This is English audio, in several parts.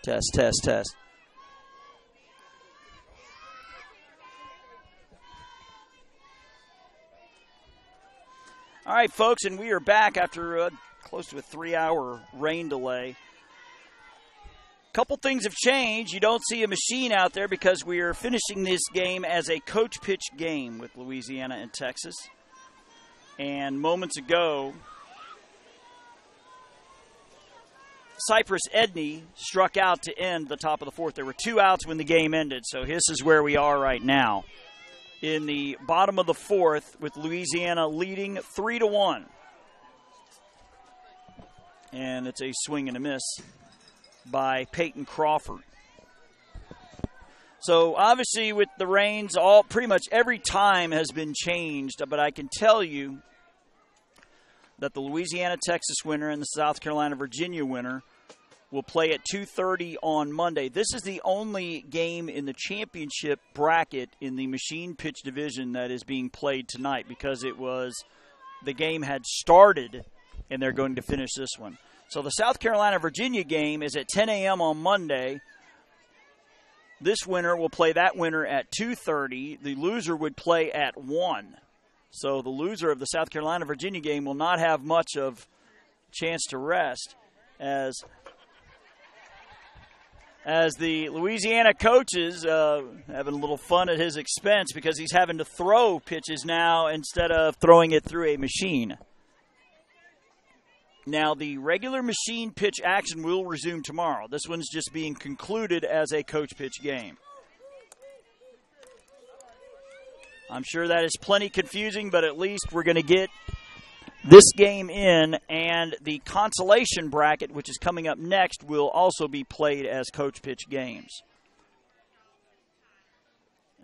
Test, test, test. All right, folks, and we are back after close to a 3-hour rain delay. Couple things have changed. You don't see a machine out there because we are finishing this game as a coach pitch game with Louisiana and Texas. And moments ago, Cypress Edney struck out to end the top of the fourth. There were 2 outs when the game ended, so this is where we are right now. In the bottom of the fourth, with Louisiana leading 3-1. And it's a swing and a miss by Peyton Crawford. So obviously with the rains, pretty much every time has been changed, but I can tell you that the Louisiana-Texas winner and the South Carolina-Virginia winner will play at 2:30 on Monday. This is the only game in the championship bracket in the machine pitch division that is being played tonight because the game had started and they're going to finish this one. So the South Carolina-Virginia game is at 10 a.m. on Monday. This winner will play that winner at 2:30. The loser would play at 1. So the loser of the South Carolina-Virginia game will not have much of chance to rest as the Louisiana coaches having a little fun at his expense because he's having to throw pitches now instead of throwing it through a machine. Now, the regular machine pitch action will resume tomorrow. This one's just being concluded as a coach pitch game. I'm sure that is plenty confusing, but at least we're going to get this game in, and the consolation bracket, which is coming up next, will also be played as coach pitch games.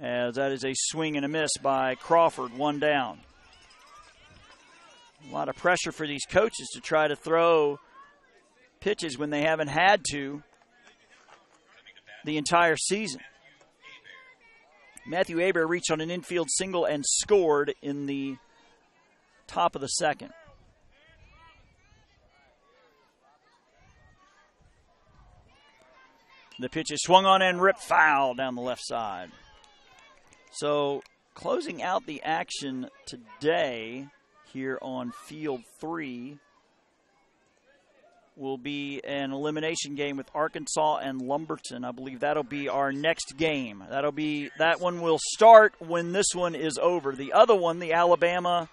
As that is a swing and a miss by Crawford, 1 down. A lot of pressure for these coaches to try to throw pitches when they haven't had to the entire season. Matthew Hebert reached on an infield single and scored in the top of the second. The pitch is swung on and ripped foul down the left side. So closing out the action today here on Field 3 will be an elimination game with Arkansas and Lumberton. I believe that'll be our next game. That one will start when this one is over. The other one, the Alabama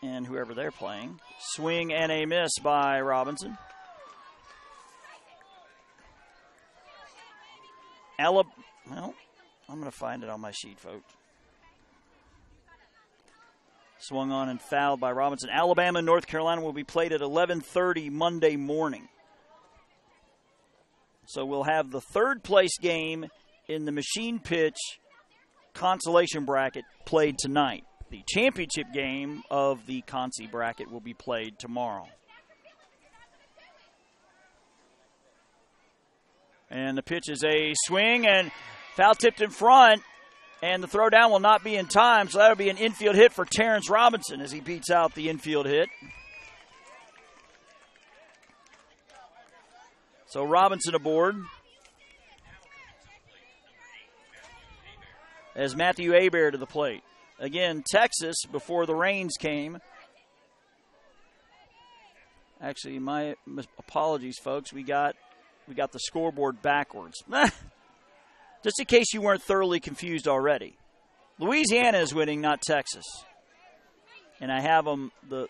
and whoever they're playing, swing and a miss by Robinson. Well, I'm going to find it on my sheet, folks. Swung on and fouled by Robinson. Alabama and North Carolina will be played at 11:30 Monday morning. So we'll have the third place game in the machine pitch consolation bracket played tonight. The championship game of the Consi bracket will be played tomorrow. And the pitch is a swing and foul tipped in front. And the throw down will not be in time, so that'll be an infield hit for Terrence Robinson as he beats out the infield hit. So Robinson aboard. As Matthew Hebert to the plate. Again, Texas, before the rains came. Actually, my apologies, folks. We got the scoreboard backwards. Just in case you weren't thoroughly confused already. Louisiana is winning, not Texas. And I have them the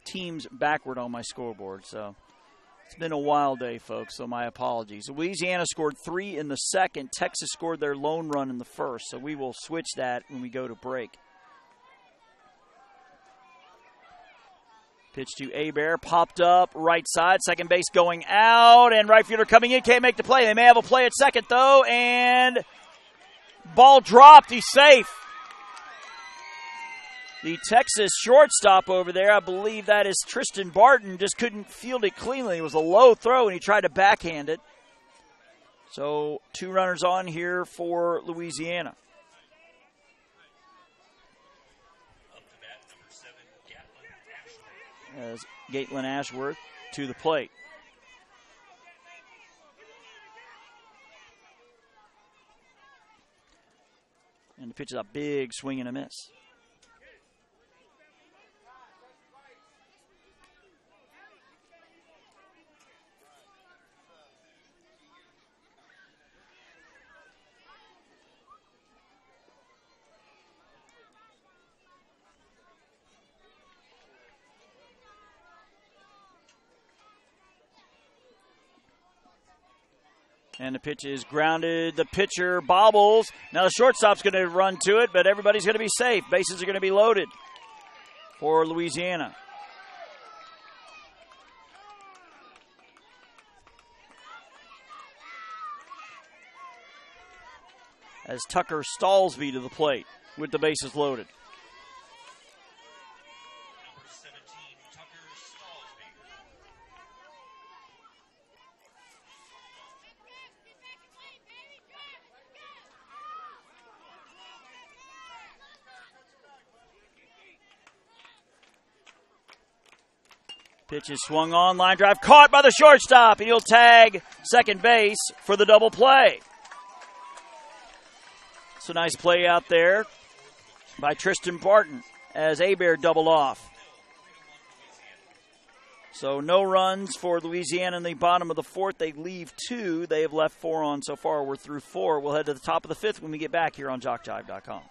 teams backward on my scoreboard. So it's been a wild day, folks, so my apologies. Louisiana scored 3 in the second. Texas scored their lone run in the first. So we will switch that when we go to break. Pitch to Hebert, popped up, right side, second base going out, and right fielder coming in, can't make the play. They may have a play at second, though, and ball dropped. He's safe. The Texas shortstop over there, I believe that is Tristan Barton, just couldn't field it cleanly. It was a low throw, and he tried to backhand it. So 2 runners on here for Louisiana. As Gatelin Ashworth to the plate. And the pitch is a big swing and a miss. And the pitch is grounded. The pitcher bobbles. Now the shortstop's going to run to it, but everybody's going to be safe. Bases are going to be loaded for Louisiana. As Tucker Stallsby to the plate with the bases loaded. Pitch is swung on, line drive, caught by the shortstop, and he'll tag second base for the double play. So nice play out there by Tristan Barton as Hebert doubled off. So no runs for Louisiana in the bottom of the fourth. They leave 2. They have left 4 on so far. We're through 4. We'll head to the top of the 5th when we get back here on JockJive.com.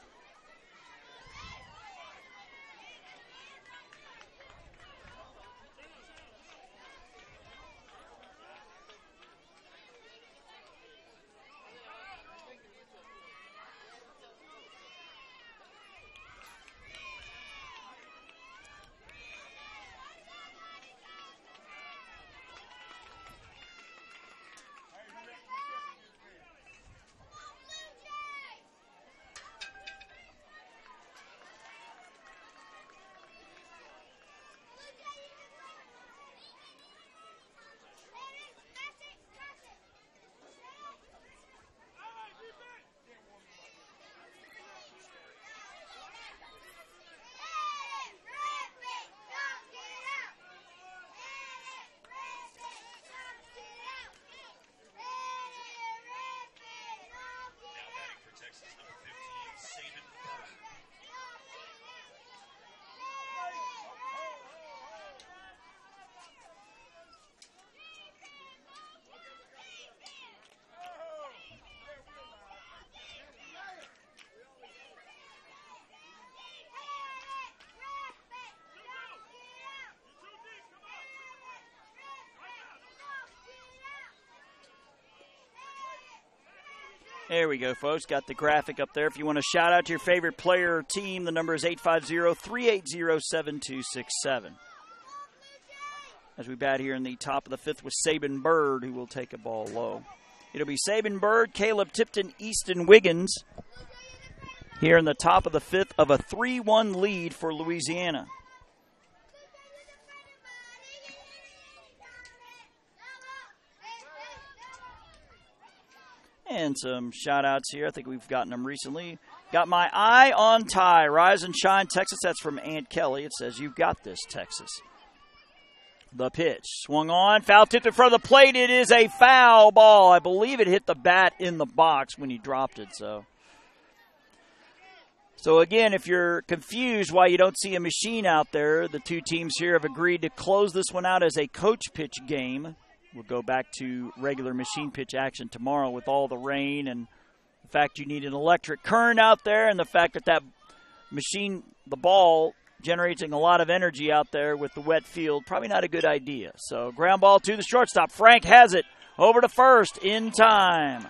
There we go, folks. Got the graphic up there. If you want to shout out to your favorite player or team, the number is 850-380-7267. As we bat here in the top of the 5th with Sabin Bird, who will take a ball low. It'll be Sabin Bird, Caleb Tipton, Easton Wiggins here in the top of the 5th of a 3-1 lead for Louisiana. And some shout-outs here. I think we've gotten them recently. Got my eye on Ty. Rise and shine, Texas. That's from Aunt Kelly. It says, you've got this, Texas. The pitch. Swung on. Foul tipped in front of the plate. It is a foul ball. I believe it hit the bat in the box when he dropped it. So again, if you're confused why you don't see a machine out there, the two teams here have agreed to close this one out as a coach pitch game. We'll go back to regular machine pitch action tomorrow with all the rain and the fact you need an electric current out there and the fact that machine, the ball, generating a lot of energy out there with the wet field. Probably not a good idea. So ground ball to the shortstop. Frank has it over to first in time.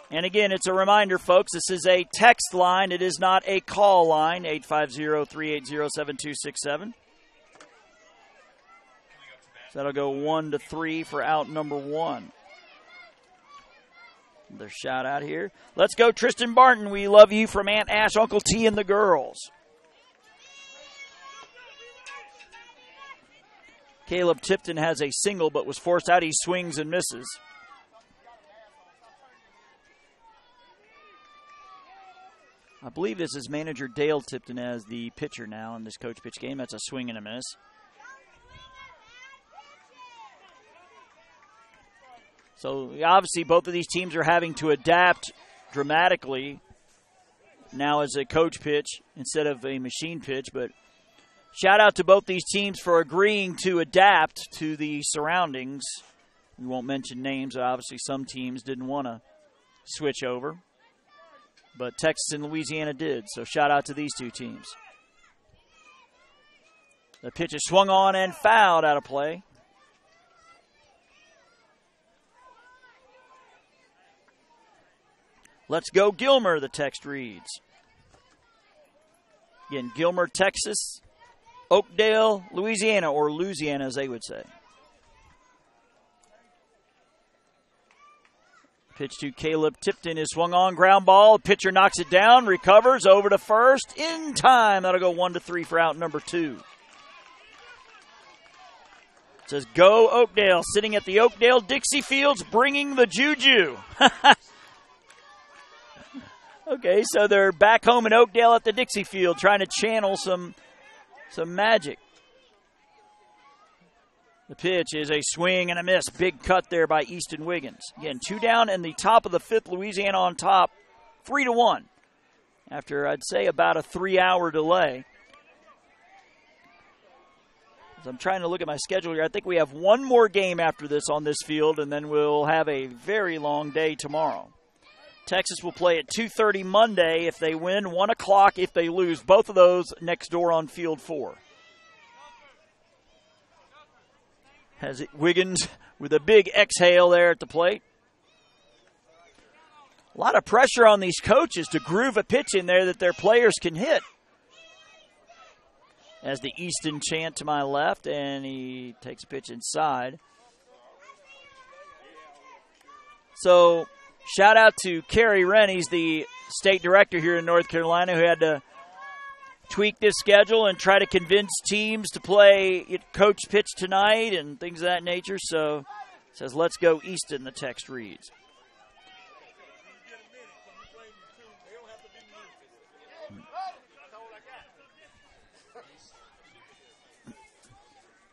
And again, it's a reminder, folks, this is a text line. It is not a call line, 850-380-7267. So that'll go 1-3 for out number 1. Another shout out here. Let's go, Tristan Barton. We love you from Aunt Ash, Uncle T, and the girls. Caleb Tipton has a single but was forced out. He swings and misses. I believe this is manager Dale Tipton as the pitcher now in this coach pitch game. That's a swing and a miss. So obviously both of these teams are having to adapt dramatically now as a coach pitch instead of a machine pitch. But shout out to both these teams for agreeing to adapt to the surroundings. We won't mention names. Obviously some teams didn't want to switch over. But Texas and Louisiana did. So shout out to these two teams. The pitch is swung on and fouled out of play. Let's go Gilmer, the text reads. Again, Gilmer, Texas, Oakdale, Louisiana, or Louisiana as they would say. Pitch to Caleb Tipton is swung on, ground ball. Pitcher knocks it down, recovers, over to first, in time. That'll go 1-3 for out number 2. It says, go Oakdale, sitting at the Oakdale Dixie Fields, bringing the juju. Okay, so they're back home in Oakdale at the Dixie Field trying to channel some magic. The pitch is a swing and a miss. Big cut there by Easton Wiggins. Again, 2 down in the top of the 5th. Louisiana on top, 3-1. After, I'd say, about a 3-hour delay. As I'm trying to look at my schedule here, I think we have one more game after this on this field, and then we'll have a very long day tomorrow. Texas will play at 2:30 Monday if they win, 1 o'clock if they lose. Both of those next door on field 4. Has it Wiggins with a big exhale there at the plate. A lot of pressure on these coaches to groove a pitch in there that their players can hit. As the Easton chant to my left, and he takes a pitch inside. So, shout out to Kerry Wren. He's the state director here in North Carolina who had to tweak this schedule and try to convince teams to play coach pitch tonight and things of that nature. So, it says, let's go Easton, the text reads.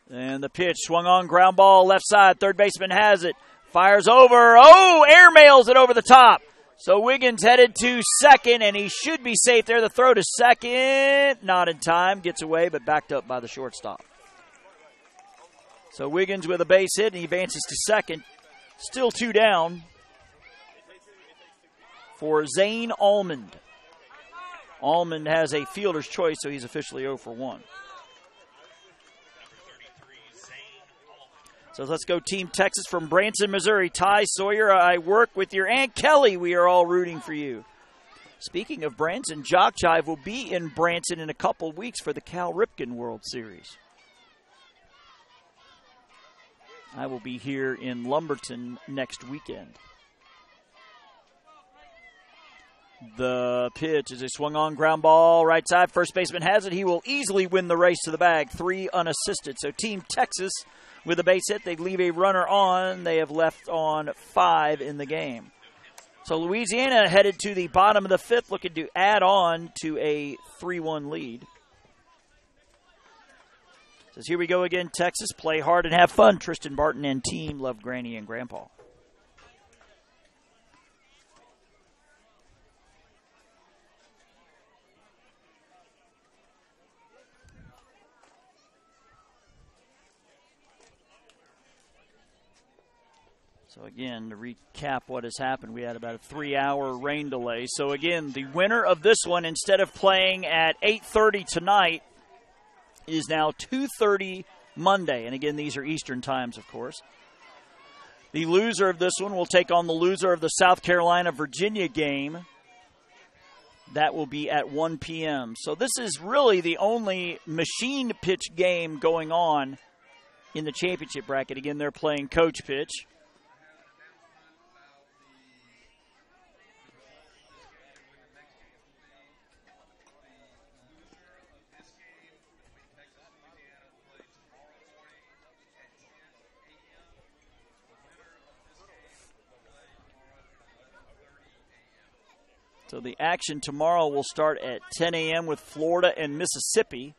And the pitch swung on, ground ball, left side. Third baseman has it. Fires over. Oh, airmails it over the top. So Wiggins headed to second, and he should be safe there. The throw to second. Not in time. Gets away, but backed up by the shortstop. So Wiggins with a base hit, and he advances to second. Still 2 down for Zane Almond. Almond has a fielder's choice, so he's officially 0 for 1. So let's go Team Texas from Branson, Missouri. Ty Sawyer, I work with your Aunt Kelly. We are all rooting for you. Speaking of Branson, Jock Jive will be in Branson in a couple weeks for the Cal Ripken World Series. I will be here in Lumberton next weekend. The pitch is a swung on ground ball, right side. First baseman has it. He will easily win the race to the bag. 3 unassisted. So Team Texas with a base hit, they leave a runner on. They have left on 5 in the game. So Louisiana headed to the bottom of the 5th, looking to add on to a 3-1 lead. Says, here we go again, Texas. Play hard and have fun. Tristan Barton and team love Granny and Grandpa. So, again, to recap what has happened, we had about a 3-hour rain delay. So, again, the winner of this one, instead of playing at 8:30 tonight, is now 2:30 Monday. And, again, these are Eastern times, of course. The loser of this one will take on the loser of the South Carolina-Virginia game. That will be at 1 p.m. So, this is really the only machine pitch game going on in the championship bracket. Again, they're playing coach pitch. So the action tomorrow will start at 10 a.m. with Florida and Mississippi.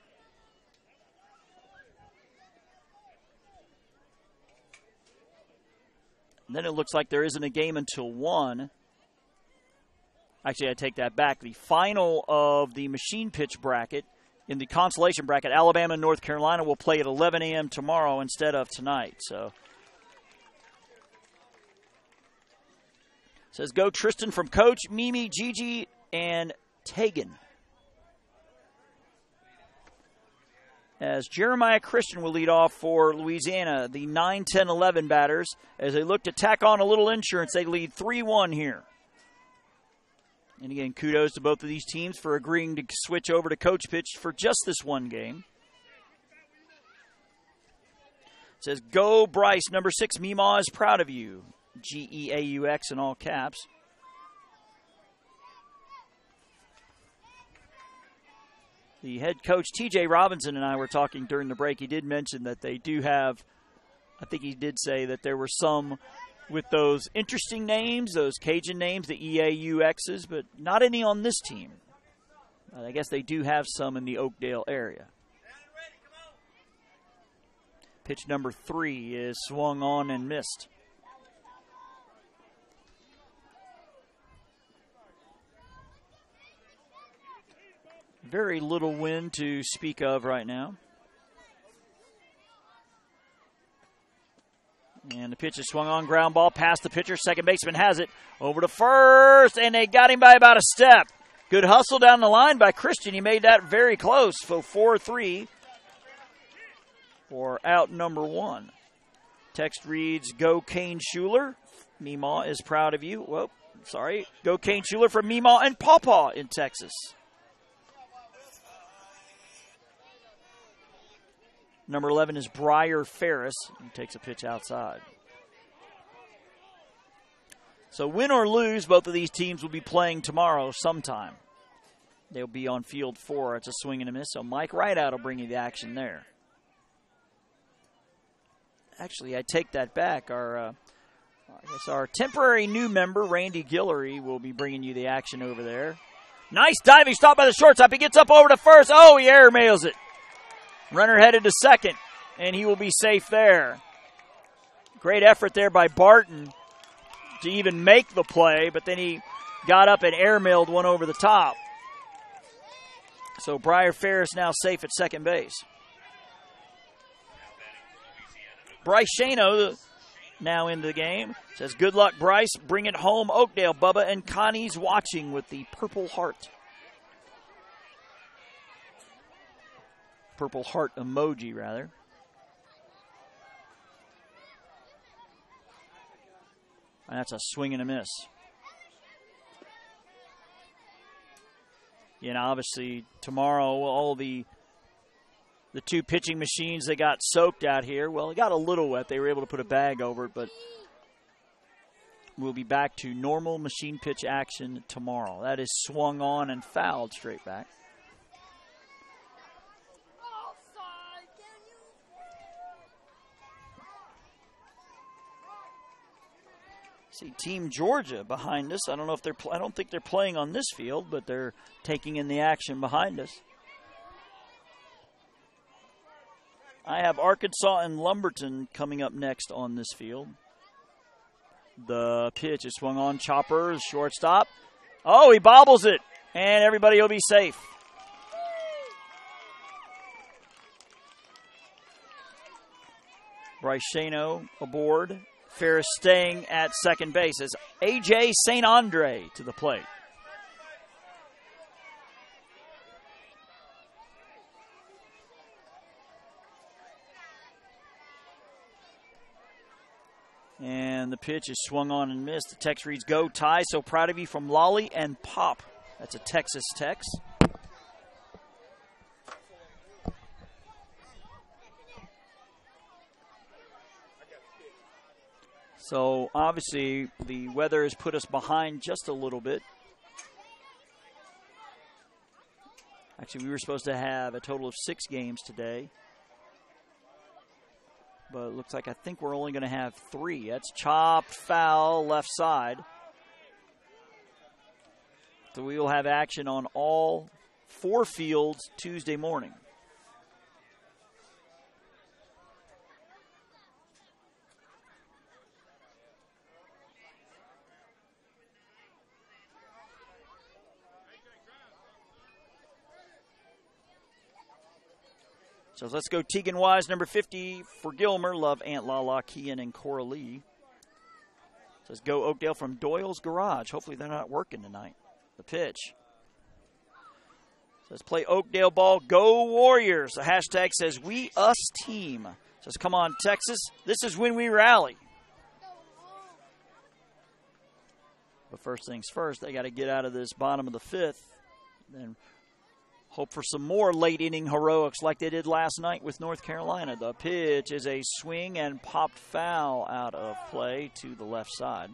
And then it looks like there isn't a game until 1. Actually, I take that back. The final of the machine pitch bracket in the consolation bracket, Alabama and North Carolina will play at 11 a.m. tomorrow instead of tonight. So, it says go Tristan from Coach, Mimi, Gigi, and Tegan. As Jeremiah Christian will lead off for Louisiana, the 9, 10, 11 batters. As they look to tack on a little insurance, they lead 3-1 here. And again, kudos to both of these teams for agreeing to switch over to coach pitch for just this one game. It says, go Bryce, number 6, Meemaw is proud of you. G-E-A-U-X in all caps. The head coach, T.J. Robinson, and I were talking during the break. He did mention that they do have, I think he did say that there were some with those interesting names, those Cajun names, the EAUXs, but not any on this team. I guess they do have some in the Oakdale area. Pitch number 3 is swung on and missed. Very little wind to speak of right now. And the pitch is swung on, ground ball past the pitcher. Second baseman has it over to first, and they got him by about a step. Good hustle down the line by Christian. He made that very close. So 4-3 for out number 1. Text reads, go Kane Schuler. Meemaw is proud of you. Whoa, sorry. Go Kane Schuler from Meemaw and Pawpaw in Texas. Number 11 is Briar Ferris. He takes a pitch outside. So win or lose, both of these teams will be playing tomorrow sometime. They'll be on field 4. It's a swing and a miss. So Mike Rideout will bring you the action there. Actually, I take that back. Our temporary new member, Randy Guillory, will be bringing you the action over there. Nice diving stop by the shortstop. He gets up over to first. Oh, he air mails it. Runner headed to second, and he will be safe there. Great effort there by Barton to even make the play, but then he got up and airmailed one over the top. So Briar Ferris now safe at second base. Bryce Shano now into the game. Says, good luck, Bryce. Bring it home, Oakdale. Bubba and Connie's watching with the Purple Heart. Purple heart emoji, rather. And that's a swing and a miss. You know, obviously, tomorrow, all the 2 pitching machines that got soaked out here, well, it got a little wet. They were able to put a bag over it, but we'll be back to normal machine pitch action tomorrow. That is swung on and fouled straight back. See Team Georgia behind us. I don't know if I don't think they're playing on this field, but they're taking in the action behind us. I have Arkansas and Lumberton coming up next on this field. The pitch is swung on. Chopper, shortstop. Oh, he bobbles it, and everybody will be safe. Bryce Shano aboard. Ferris staying at second base as A.J. St. Andre to the plate. And the pitch is swung on and missed. The text reads, go Ty, so proud of you from Lolly and Pop. That's a Texas text. So, obviously, the weather has put us behind just a little bit. Actually, we were supposed to have a total of 6 games today. But it looks like I think we're only going to have 3. That's chopped foul left side. So we will have action on all 4 fields Tuesday morning. So let's go Tegan Wise, number 50 for Gilmer. Love Aunt Lala, Kean, and Coralie. Says go Oakdale from Doyle's Garage. Hopefully they're not working tonight. The pitch. Says play Oakdale ball. Go Warriors. The hashtag says we us team. Says come on Texas. This is when we rally. But first things first, they got to get out of this bottom of the fifth. Then hope for some more late inning heroics like they did last night with North Carolina. The pitch is a swing and popped foul out of play to the left side.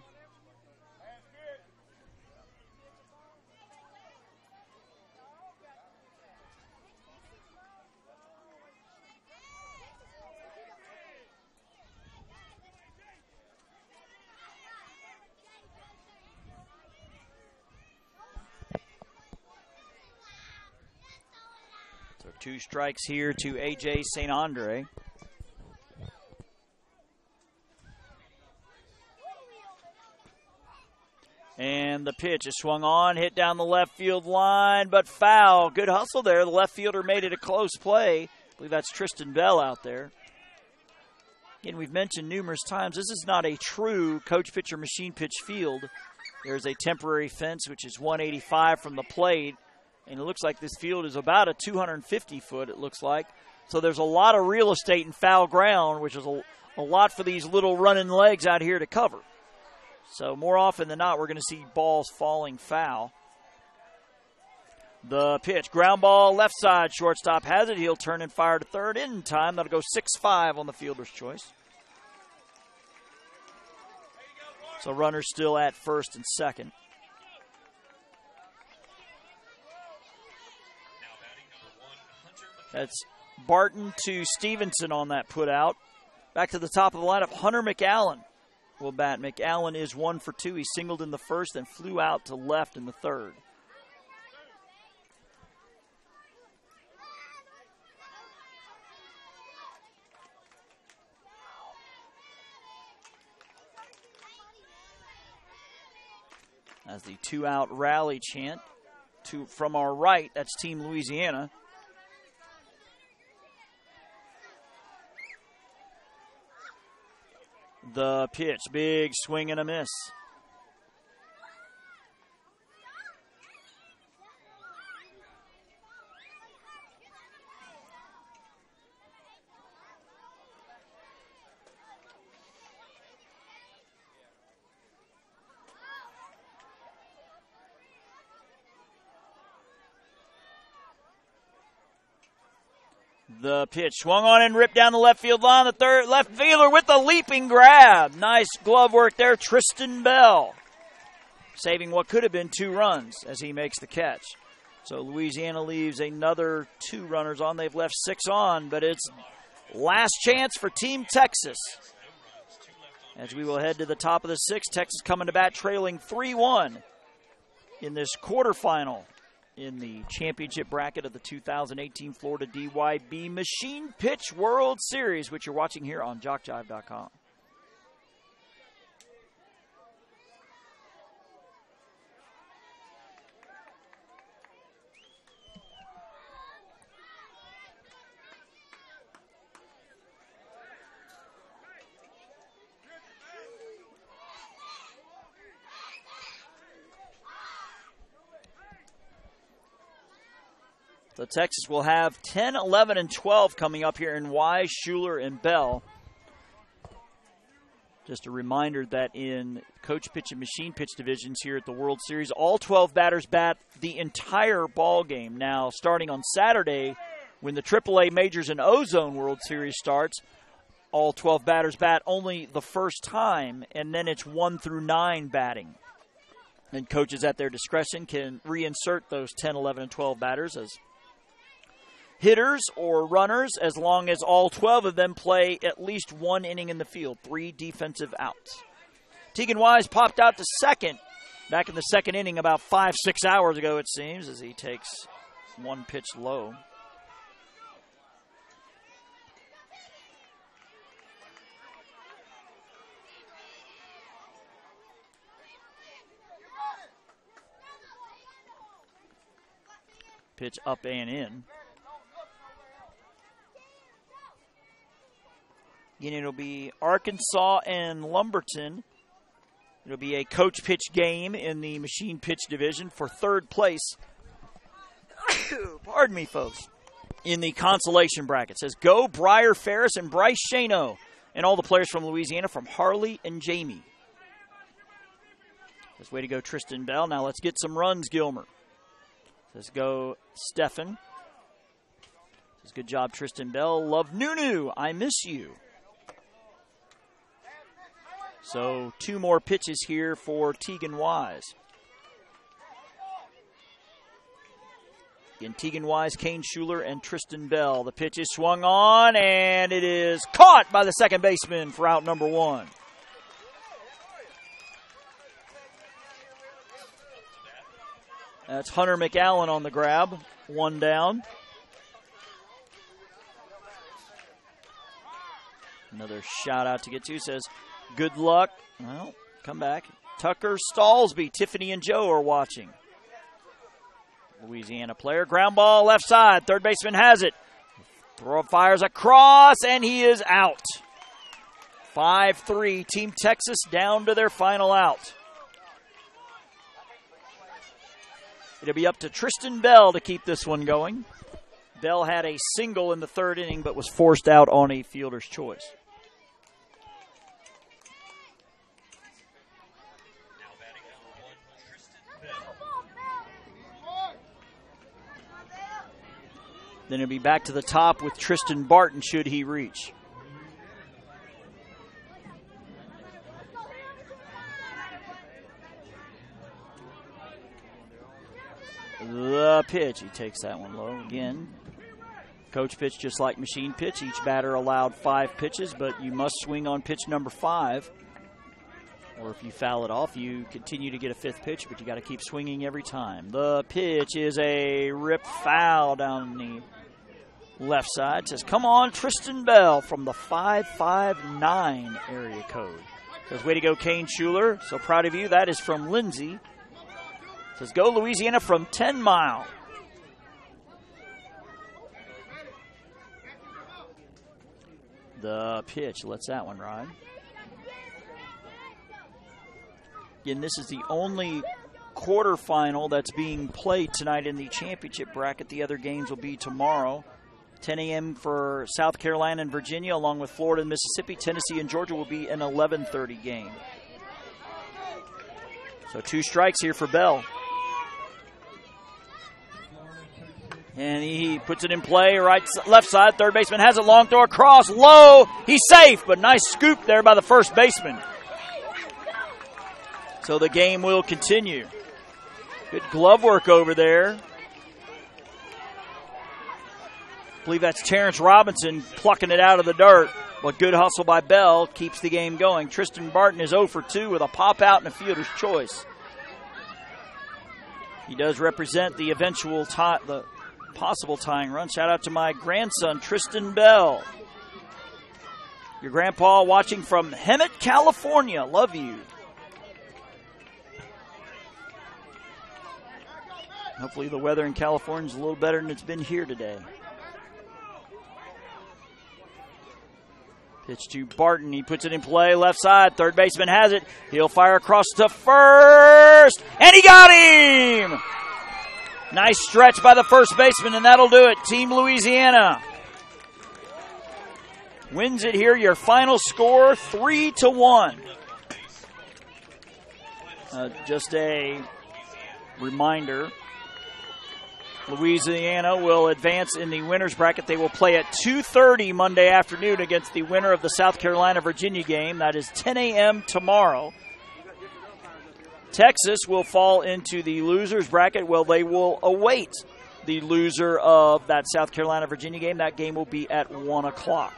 So 2 strikes here to A.J. St. Andre. And the pitch is swung on, hit down the left field line, but foul. Good hustle there. The left fielder made it a close play. I believe that's Tristan Bell out there. Again, we've mentioned numerous times, this is not a true coach pitcher machine pitch field. There's a temporary fence, which is 185 from the plate. And it looks like this field is about a 250-foot, it looks like. So there's a lot of real estate in foul ground, which is a lot for these little running legs out here to cover. So more often than not, we're going to see balls falling foul. The pitch, ground ball, left side, shortstop has it. He'll turn and fire to third in time. That'll go 6-5 on the fielder's choice. So runners still at first and second. That's Barton to Stevenson on that put out. Back to the top of the lineup, Hunter McAllen will bat. McAllen is 1 for 2. He singled in the first and flew out to left in the third. As the 2-out rally chant from our right, that's Team Louisiana. The pitch, big swing and a miss. The pitch swung on and ripped down the left field line. The third left fielder with the leaping grab. Nice glove work there, Tristan Bell. Saving what could have been 2 runs as he makes the catch. So Louisiana leaves another 2 runners on. They've left 6 on, but it's last chance for Team Texas. As we will head to the top of the 6th, Texas coming to bat trailing 3-1 in this quarterfinal in the championship bracket of the 2018 Florida DYB Machine Pitch World Series, which you're watching here on JockJive.com. So Texas will have 10, 11, and 12 coming up here in Wise, Schuler, and Bell. Just a reminder that in coach pitch and machine pitch divisions here at the World Series, all 12 batters bat the entire ball game. Now, starting on Saturday, when the AAA Majors and Ozone World Series starts, all 12 batters bat only the first time, and then it's 1 through 9 batting. And coaches at their discretion can reinsert those 10, 11, and 12 batters as hitters or runners, as long as all 12 of them play at least 1 inning in the field, 3 defensive outs. Tegan Wise popped out to second back in the second inning about 5-6 hours ago, it seems, as he takes 1 pitch low. Pitch up and in. And it'll be Arkansas and Lumberton. It'll be a coach pitch game in the machine pitch division for third place. Pardon me, folks. In the consolation bracket. It says, go Briar Ferris and Bryce Shano. And all the players from Louisiana from Harley and Jamie. Says, way to go, Tristan Bell. Now let's get some runs, Gilmer. Says, go Stefan. Says, good job, Tristan Bell. Love Nunu. I miss you. So 2 more pitches here for Tegan Wise. Again, Tegan Wise, Kane Schuler, and Tristan Bell. The pitch is swung on, and it is caught by the second baseman for out number 1. That's Hunter McAllen on the grab. 1 down. Another shout out to get to. Says, good luck. Well, come back. Tucker Stallsby, Tiffany and Joe are watching. Louisiana player. Ground ball left side. Third baseman has it. Throw fires across, and he is out. 5-3. Team Texas down to their final out. It'll be up to Tristan Bell to keep this one going. Bell had a single in the 3rd inning, but was forced out on a fielder's choice. Then it'll be back to the top with Tristan Barton should he reach. The pitch. He takes that one low again. Coach pitch just like machine pitch. Each batter allowed 5 pitches, but you must swing on pitch number 5. Or if you foul it off, you continue to get a 5th pitch, but you got to keep swinging every time. The pitch is a rip foul down the left side. It says, come on, Tristan Bell from the 559 area code. It says, way to go, Kane Schuler. So proud of you. That is from Lindsay. It says, go Louisiana from 10 Mile. The pitch lets that one ride. Again, this is the only quarterfinal that's being played tonight in the championship bracket. The other games will be tomorrow. 10 a.m. for South Carolina and Virginia, along with Florida and Mississippi. Tennessee and Georgia will be an 11:30 game. So 2 strikes here for Bell. And he puts it in play, left side. Third baseman has it, long throw across, low. He's safe, but nice scoop there by the first baseman. So the game will continue. Good glove work over there. I believe that's Terrence Robinson plucking it out of the dirt. But good hustle by Bell keeps the game going. Tristan Barton is 0 for 2 with a pop out and a fielder's choice. He does represent the eventual the possible tying run. Shout out to my grandson, Tristan Bell. Your grandpa watching from Hemet, California. Love you. Hopefully the weather in California is a little better than it's been here today. Pitch to Barton. He puts it in play. Left side. Third baseman has it. He'll fire across to first. And he got him! Nice stretch by the first baseman, and that'll do it. Team Louisiana wins it here. Your final score, 3-1. Just a reminder. Louisiana will advance in the winner's bracket. They will play at 2:30 Monday afternoon against the winner of the South Carolina-Virginia game. That is 10 a.m. tomorrow. Texas will fall into the loser's bracket. Well, they will await the loser of that South Carolina-Virginia game. That game will be at 1 o'clock.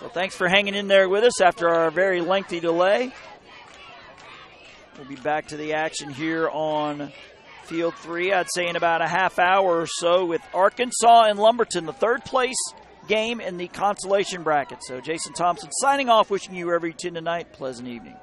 So thanks for hanging in there with us after our very lengthy delay. We'll be back to the action here on Field 3, I'd say in about a half hour or so, with Arkansas and Lumberton, the third place game in the consolation bracket. So Jason Thompson signing off, wishing you every 10 tonight. Pleasant evening.